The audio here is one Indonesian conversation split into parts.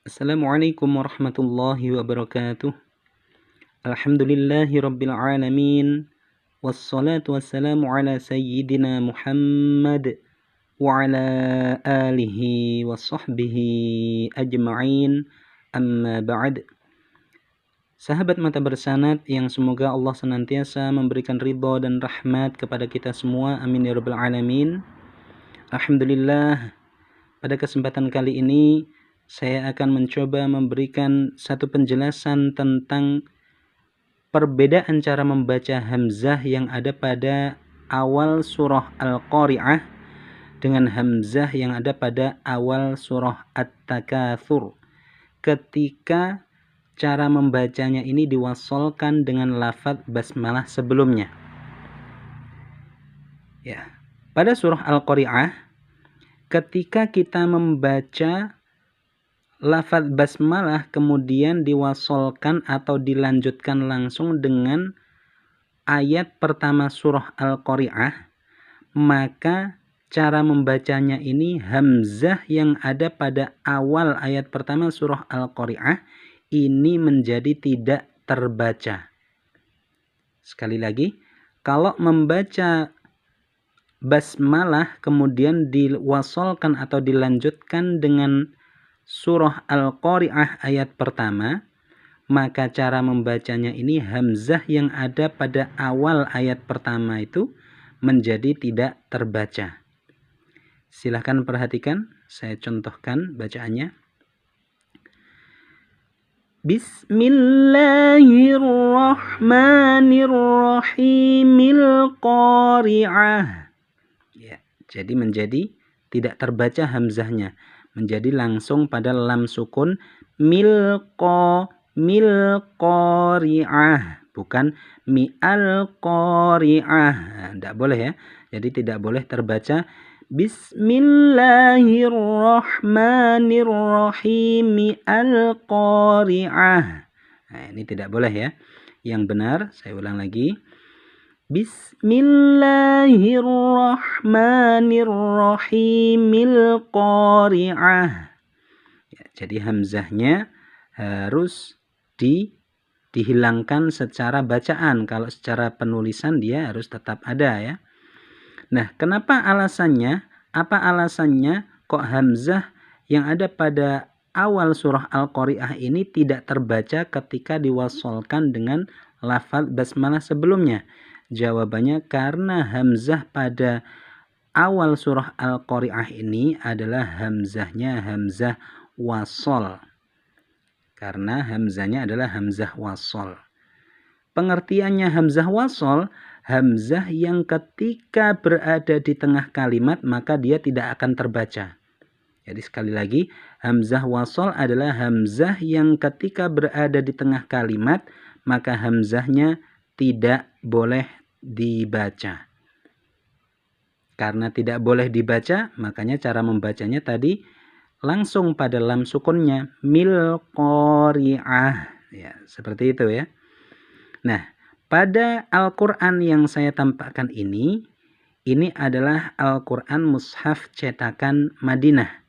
Assalamualaikum warahmatullahi wabarakatuh. Alhamdulillahi rabbil alamin. Wassalatu wassalamu ala sayyidina Muhammad wa ala alihi wa sahbihi ajma'in. Amma ba'd. Sahabat mata bersanad yang semoga Allah senantiasa memberikan ridha dan rahmat kepada kita semua. Amin ya rabbal alamin. Alhamdulillah, pada kesempatan kali ini saya akan mencoba memberikan satu penjelasan tentang perbedaan cara membaca hamzah yang ada pada awal surah Al-Qari'ah dengan hamzah yang ada pada awal surah At-Takatsur. Ketika cara membacanya ini diwasolkan dengan lafaz basmalah sebelumnya. Ya, pada surah Al-Qari'ah ketika kita membaca lafaz basmalah kemudian diwasolkan atau dilanjutkan langsung dengan ayat pertama surah Al-Qari'ah, maka cara membacanya ini hamzah yang ada pada awal ayat pertama surah Al-Qari'ah ini menjadi tidak terbaca. Sekali lagi, kalau membaca basmalah kemudian diwasolkan atau dilanjutkan dengan surah Al-Qari'ah ayat pertama, maka cara membacanya ini hamzah yang ada pada awal ayat pertama itu menjadi tidak terbaca. Silahkan perhatikan, saya contohkan bacaannya. Bismillahirrahmanirrahimil Qari'ah. Ya, jadi menjadi tidak terbaca hamzahnya, menjadi langsung pada lam sukun qari'ah, bukan mi'al qari'ah. Tidak boleh ya. Jadi tidak boleh terbaca Bismillahirrahmanirrahim mi'al qari'ah. Nah, ini tidak boleh ya. Yang benar, saya ulang lagi. Bismillahirrahmanirrahimil Qari'ah. Ya, jadi hamzahnya harus dihilangkan secara bacaan. Kalau secara penulisan dia harus tetap ada ya. Nah, kenapa alasannya? Apa alasannya kok hamzah yang ada pada awal surah Al-Qari'ah ini tidak terbaca ketika diwasolkan dengan lafaz basmalah sebelumnya? Jawabannya karena hamzah pada awal surah Al-Qari'ah ini adalah hamzahnya hamzah wasol. Karena hamzahnya adalah hamzah wasol. Pengertiannya hamzah wasol, hamzah yang ketika berada di tengah kalimat maka dia tidak akan terbaca. Jadi sekali lagi, hamzah wasol adalah hamzah yang ketika berada di tengah kalimat maka hamzahnya tidak boleh dibaca. Karena tidak boleh dibaca, makanya cara membacanya tadi langsung pada lam sukunnya mil qari'ah. Ya, seperti itu ya. Nah, pada Al-Qur'an yang saya tampakkan ini adalah Al-Qur'an mushaf cetakan Madinah.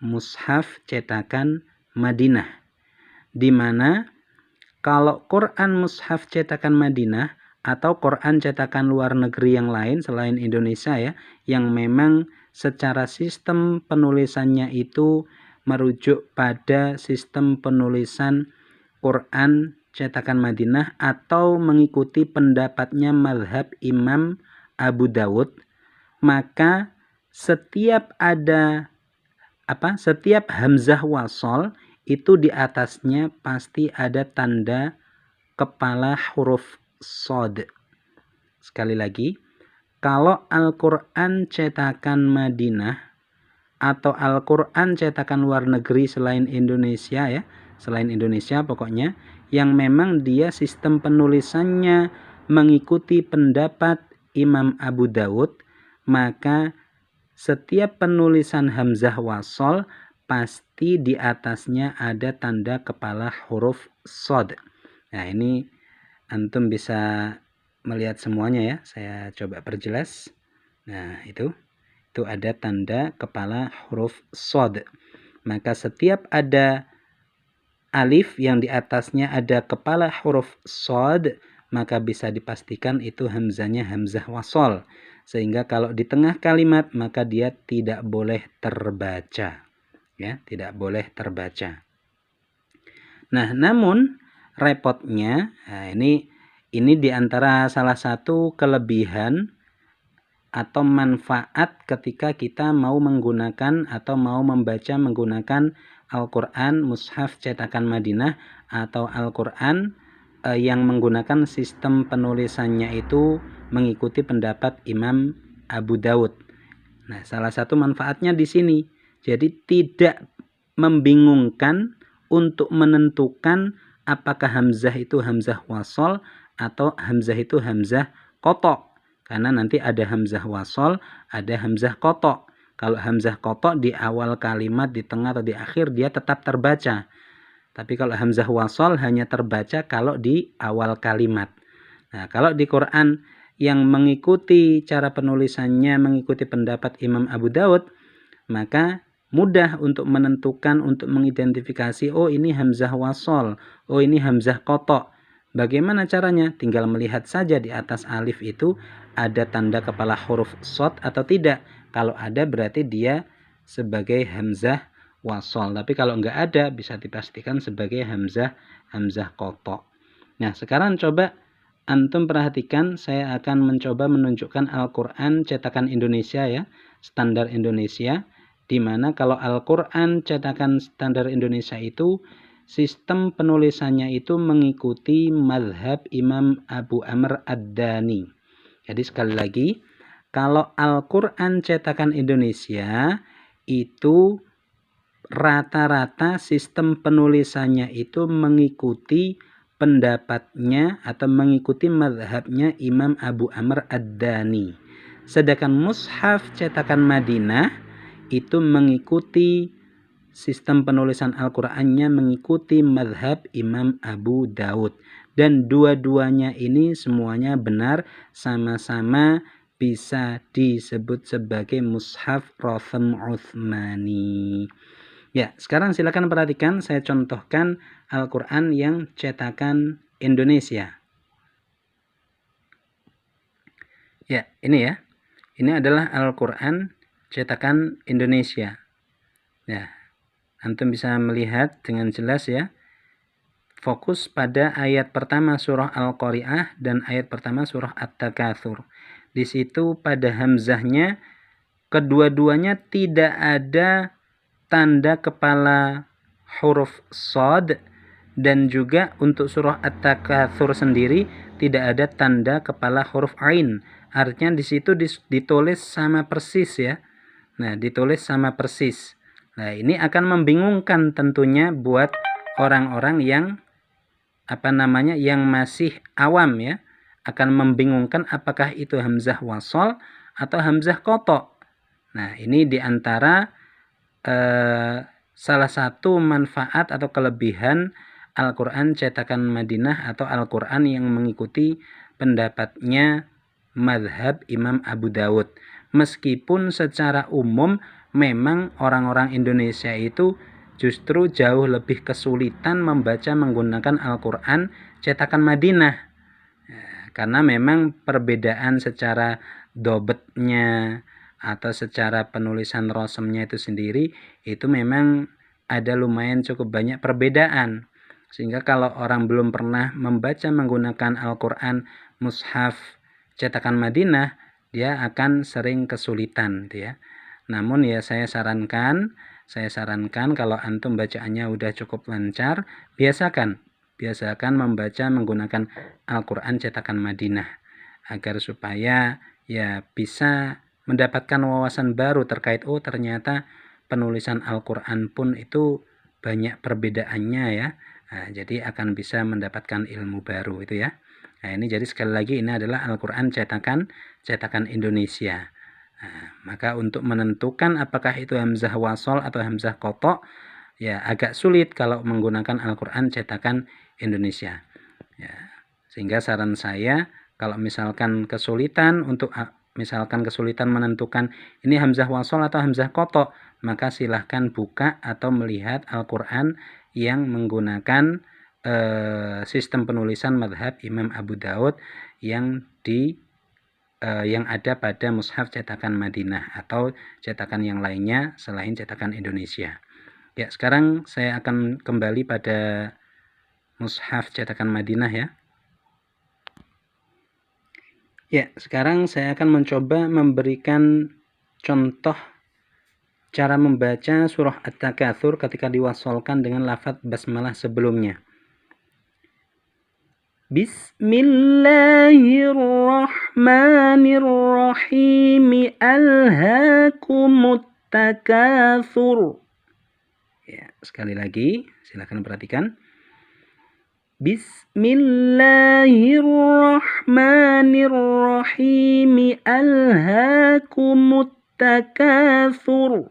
Mushaf cetakan Madinah. Di mana kalau Quran mushaf cetakan Madinah atau Quran cetakan luar negeri yang lain selain Indonesia ya, yang memang secara sistem penulisannya itu merujuk pada sistem penulisan Quran cetakan Madinah atau mengikuti pendapatnya mazhab Imam Abu Dawud, maka setiap hamzah wasol itu di atasnya pasti ada tanda kepala huruf shad. Sekali lagi, kalau Al-Qur'an cetakan Madinah atau Al-Qur'an cetakan luar negeri selain Indonesia ya, selain Indonesia pokoknya, yang memang dia sistem penulisannya mengikuti pendapat Imam Abu Dawud, maka setiap penulisan hamzah wasol pasti di atasnya ada tanda kepala huruf shad. Nah, ini antum bisa melihat semuanya ya. Saya coba perjelas. Nah, itu ada tanda kepala huruf shad. maka setiap ada alif yang di atasnya ada kepala huruf shad, maka bisa dipastikan itu hamzahnya hamzah wasol. Sehingga kalau di tengah kalimat maka dia tidak boleh terbaca. Ya, tidak boleh terbaca. Nah, namun repotnya, ini diantara salah satu kelebihan atau manfaat ketika kita mau menggunakan atau mau membaca menggunakan Al-Quran mushaf cetakan Madinah atau Al-Quran yang menggunakan sistem penulisannya itu mengikuti pendapat Imam Abu Dawud. Nah, salah satu manfaatnya di sini. Jadi tidak membingungkan untuk menentukan apakah hamzah itu hamzah wasol atau hamzah itu hamzah kotok. Karena nanti ada hamzah wasol, ada hamzah kotok. Kalau hamzah kotok di awal kalimat, di tengah atau di akhir dia tetap terbaca. Tapi kalau hamzah wasol hanya terbaca kalau di awal kalimat. Nah, kalau di Quran yang mengikuti cara penulisannya, mengikuti pendapat Imam Abu Dawud, maka mudah untuk menentukan, untuk mengidentifikasi, oh ini hamzah wasol, oh ini hamzah kotok. Bagaimana caranya? Tinggal melihat saja di atas alif itu ada tanda kepala huruf shad atau tidak. Kalau ada berarti dia sebagai hamzah wasol. Tapi kalau enggak ada bisa dipastikan sebagai hamzah kotok. Nah, sekarang coba antum perhatikan, saya akan mencoba menunjukkan Al-Quran cetakan Indonesia ya, standar Indonesia, di mana kalau Al-Quran cetakan standar Indonesia itu sistem penulisannya itu mengikuti mazhab Imam Abu Amr Ad-Dani. Jadi sekali lagi, kalau Al-Quran cetakan Indonesia itu rata-rata sistem penulisannya itu mengikuti pendapatnya atau mengikuti mazhabnya Imam Abu Amr Ad-Dani. Sedangkan mushaf cetakan Madinah itu mengikuti sistem penulisan Al-Qur'annya mengikuti mazhab Imam Abu Daud. Dan dua-duanya ini semuanya benar, sama-sama bisa disebut sebagai mushaf Rotham Uthmani. Ya, sekarang silakan perhatikan, saya contohkan Al-Quran yang cetakan Indonesia. Ya, ini ya. Ini adalah Al-Quran cetakan Indonesia. Ya, antum bisa melihat dengan jelas ya. Fokus pada ayat pertama surah Al-Qari'ah dan ayat pertama surah At-Takatsur. Di situ pada hamzahnya kedua-duanya tidak ada tanda kepala huruf shad, dan juga untuk surah At-Takatsur sendiri tidak ada tanda kepala huruf ain. Artinya di situ ditulis sama persis ya. Nah, ditulis sama persis. Nah, ini akan membingungkan tentunya buat orang-orang yang yang masih awam ya. Akan membingungkan apakah itu hamzah wasol atau hamzah kotok. Nah, ini diantara salah satu manfaat atau kelebihan Al-Quran cetakan Madinah atau Al-Quran yang mengikuti pendapatnya mazhab Imam Abu Dawud. Meskipun secara umum memang orang-orang Indonesia itu justru jauh lebih kesulitan membaca menggunakan Al-Quran cetakan Madinah. Karena memang perbedaan secara dobetnya atau secara penulisan rosemnya itu sendiri itu memang ada lumayan cukup banyak perbedaan. Sehingga kalau orang belum pernah membaca menggunakan Al-Quran mushaf cetakan Madinah, dia akan sering kesulitan gitu ya. Namun ya saya sarankan kalau antum bacaannya udah cukup lancar, biasakan membaca menggunakan Al-Quran cetakan Madinah agar supaya ya bisa mendapatkan wawasan baru terkait ternyata penulisan Al-Quran pun itu banyak perbedaannya ya. Nah, jadi akan bisa mendapatkan ilmu baru itu ya. Nah, ini jadi sekali lagi ini adalah Al-Quran cetakan Indonesia. Nah, maka untuk menentukan apakah itu hamzah wasol atau hamzah kotok ya agak sulit kalau menggunakan Al-Quran cetakan Indonesia. Ya, sehingga saran saya kalau misalkan kesulitan untuk misalkan kesulitan menentukan ini hamzah wasol atau hamzah koto, maka silahkan buka atau melihat Al-Quran yang menggunakan sistem penulisan madhab Imam Abu Daud yang ada pada mushaf cetakan Madinah atau cetakan yang lainnya selain cetakan Indonesia. Ya, sekarang saya akan kembali pada mushaf cetakan Madinah ya. Ya, sekarang saya akan mencoba memberikan contoh cara membaca surah At-Takatsur ketika diwasolkan dengan lafaz basmalah sebelumnya. Bismillahirrahmanirrahim. Alhaakumut takatsur. Ya, sekali lagi, silakan perhatikan. Bismillahirrahmanirrahim. Alhaakumut takatsur.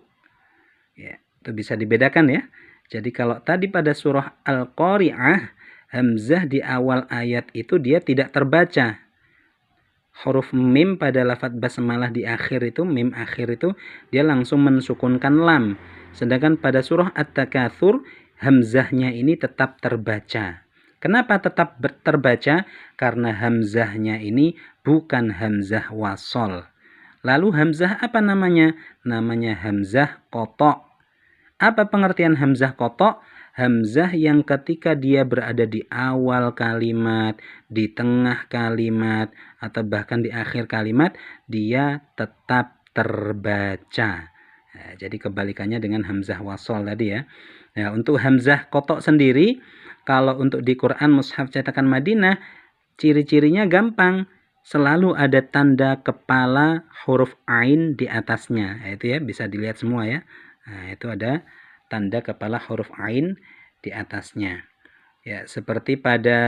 Ya, itu bisa dibedakan ya. Jadi kalau tadi pada surah Al-Qari'ah, hamzah di awal ayat itu dia tidak terbaca. Huruf mim pada lafaz basmalah di akhir itu, mim akhir itu, dia langsung mensukunkan lam. Sedangkan pada surah At-Takatsur, hamzahnya ini tetap terbaca. Kenapa tetap terbaca? Karena hamzahnya ini bukan hamzah wasol. Lalu hamzah apa namanya? Namanya hamzah koto. Apa pengertian hamzah koto? Hamzah yang ketika dia berada di awal kalimat, di tengah kalimat, atau bahkan di akhir kalimat, dia tetap terbaca. Nah, jadi kebalikannya dengan hamzah wasol tadi ya. Nah, untuk hamzah koto sendiri, kalau untuk di Quran Mushaf Cetakan Madinah, ciri-cirinya gampang. Selalu ada tanda kepala huruf ain di atasnya. Nah, itu ya, bisa dilihat semua ya. Nah, itu ada tanda kepala huruf ain di atasnya. Ya, seperti pada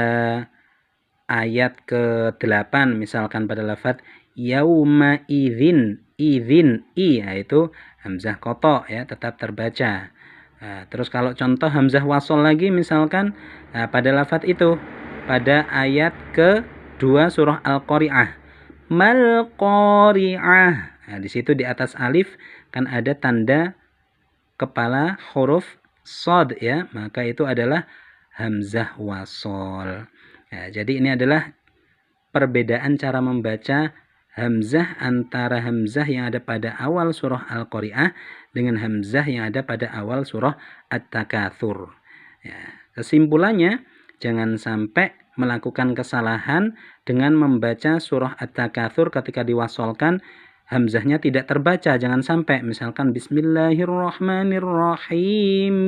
ayat ke-8, misalkan pada lafaz yauma idzin, idzin, i, nah, itu hamzah koto ya, tetap terbaca. Nah, terus kalau contoh hamzah wasol lagi misalkan pada lafaz itu pada ayat ke-2 surah Al-Qari'ah. Mal qari'ah. Nah, di situ di atas alif kan ada tanda kepala huruf shad ya, maka itu adalah hamzah wasol. Ya, jadi ini adalah perbedaan cara membaca hamzah antara hamzah yang ada pada awal surah Al-Qari'ah dengan hamzah yang ada pada awal surah At-Takatsur. Ya, kesimpulannya, jangan sampai melakukan kesalahan dengan membaca surah At-Takatsur ketika diwasolkan hamzahnya tidak terbaca. Jangan sampai misalkan Bismillahirrahmanirrahim.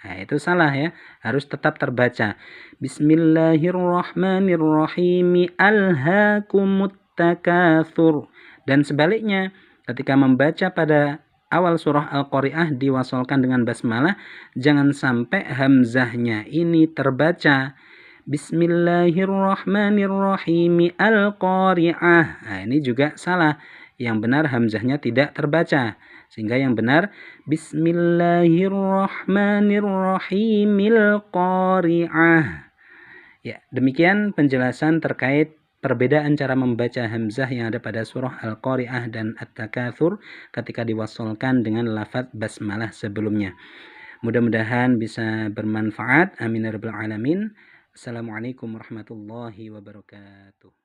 Nah, itu salah ya. Harus tetap terbaca. Bismillahirrahmanirrahim. Alhaakumut takatsur. Dan sebaliknya, ketika membaca pada awal surah Al-Qari'ah diwasolkan dengan basmalah, jangan sampai hamzahnya ini terbaca. Bismillahirrahmanirrahim. Al-Qari'ah. Nah, ini juga salah. Yang benar hamzahnya tidak terbaca. Sehingga yang benar Bismillahirrahmanirrahim. Al-Qari'ah. Ya, demikian penjelasan terkait perbedaan cara membaca hamzah yang ada pada surah Al-Qari'ah dan At-Takatsur ketika diwasolkan dengan lafaz basmalah sebelumnya. Mudah-mudahan bisa bermanfaat. Amin ya rabbal alamin. Assalamualaikum warahmatullahi wabarakatuh.